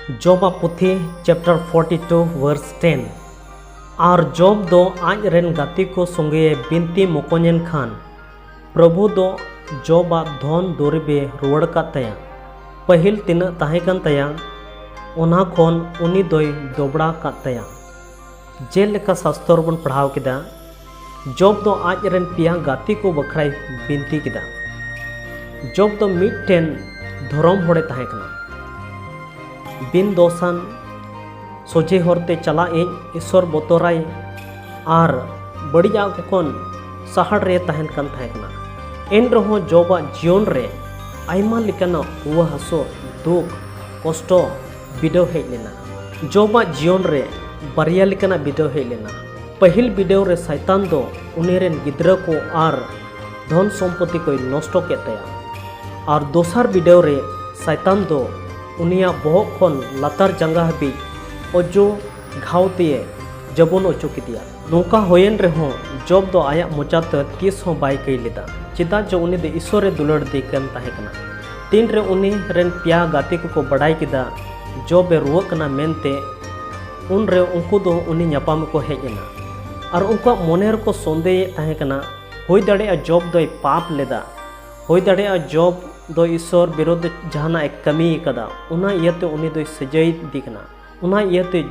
Joba पुथी chapter 42 verse 10 और जोब दो आज रेन गाती को संगे बिनती मोकोनेन खान प्रभु दो जोबा धन दुरिबे रुवड़ का तया पहिल तीन ताहेकन तया उन्हा खोन उनी दोय दोबड़ा का तया जेलेका शास्त्र बन पढ़ाव किदा जोब दो आज रेन पिया गाती को बखराई बिनती किदा जोब दो मिटटेन धरम होड़े ताहेकना बिन दोसान सोजे होरते चला ईश्वर बतोराय और बड़िया कोन सहाड़ रे तहन कन थायकना एन रहो जोबा जीवन रे आयमा लिकाना हुआ हसो दुख कष्ट बिडो हेज लेना जोबा जीवन रे बारिया लिकाना बिडो हेज लेना पहिल बिडो रे शैतान दो उनेरेन गिद्रा को और धन सम्पत्ति को नष्ट के तया और दोसर बिडो रे शैतान दो उनिया बहक खन लातार जंगा हबी अजो घावते जबन अचो किदिया नौका होयन रहो जब दो आया मोचाते तीस हो बाय कई लेदा चिदा जो उनी दे ईश्वरे दुलड़ देकन ताहेकना तीन रे उनी रेन पिया गाती को बड़ाई किदा जब बे रुवकना मेनते उन रे उनको दो उनी न्यापाम को हेजना और उनका मोनेर को सोंदे ताहेकना होय दाड़े जब दो पाप लेदा होय दाड़े जब दो ईश्वर विरोध जहाना एक कमी कदा उना इयते उनी दो सजाई दिखना उना इयते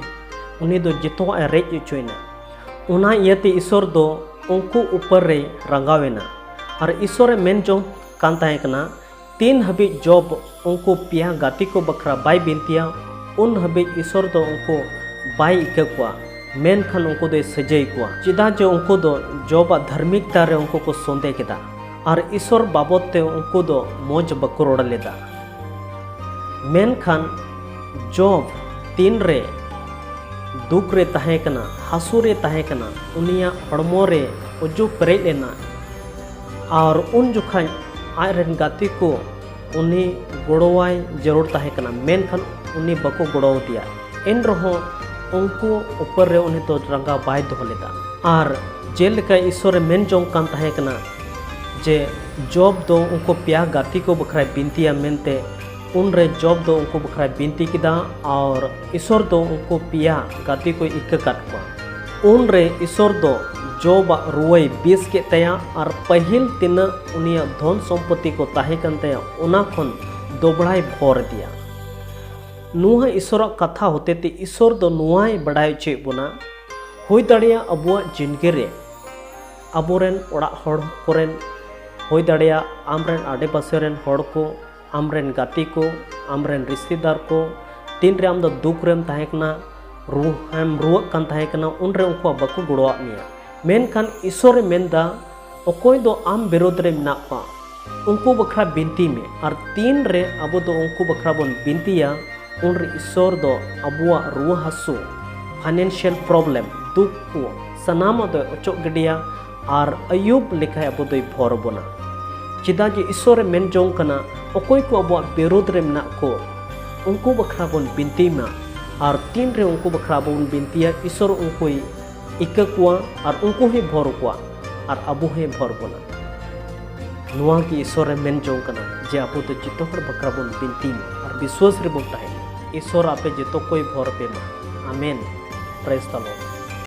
उनी दो जितो रेज चोइना उना इयते ईश्वर दो उनको ऊपर रे रंगावेना और ईश्वर मेन जो कांता है कना तीन हबी जॉब उनको पिया गाती को बखरा बाय बिनतिया उन हबी ईश्वर दो उनको बाय इककुआ मेन खान उनको दो सजाई कुआ चिदा जो उनको दो जॉब धार्मिकता रे उनको को सोंदे केदा और ईश्वर बाबत ते उनको दो मौज बको रोड़ लेदा मेन खान जॉब तीन रे दुख रे तहे कना हासु रे तहे कना उनिया हड़मो रे उजु परेज लेना और उन जुखान आयरन गाती को उनी गोड़वाई जरूर तहे कना मेन खान उनी बको गोड़ो दिया इन रहो उनको ऊपर रे उन्हें तो रंगा बाय दो लेदा और जेल का ईश्वर मेन जोंग कान तहे कना जे जॉब दो उनको पिया गाती को बखरा बिनतिया मेनते उन रे जॉब दो उनको बखरा बिनती किदा और ईश्वर दो उनको पिया गाती को इक्क काट को उन रे ईश्वर दो जॉब रुवई 20 के तया और पहिल तीन उनिया धन सम्पत्ति को ताहे कन तया उना खन दोबड़ाई भर दिया नुहा ईश्वर कथा होते ते ईश्वर दो नुआई बड़ाई चे बुना होय दाड़िया अबुआ जिंदगी रे अबोरेन ओड़ा हड़ कोरेन होय दाड़िया आमरेन आडे पासेरेन हड़ को आमरेन गाती को आमरेन रिश्तेदार को तीन रे आम दो दुख रेम ताहेकना रुवक कान ताहेकना उन रे उनको बको गुड़वा मिया मेन खान ईश्वर मेनदा अकोय दो आम विरोध रे मेना पा उनको बखरा बिनती में और तीन रे अबो दो उनको बखरा बन बिनतिया उन रे ईश्वर दो अबुआ रुवा हसु फाइनेंशियल प्रॉब्लम दुख को सनाम दो अचो गडिया और अयुब लिखा है अब दो भर बना चिदा जे ईश्वर मेन जोंग कना अकोय को अब विरोध रे मेना को उनको बखरा बन बिनती में और तीन रे उनको बखरा बन बिनतिया ईश्वर उनको इक कुआ और उनको ही भर कुआ और अबो ही भर बना नुआ की ईश्वर मेन जोंग कना जे अब तो जितो हर बखरा बन बिनती में और विश्वास रे बोलता है ईश्वर आपे जितो कोई भर पे मा आमेन प्रेज द लॉर्ड।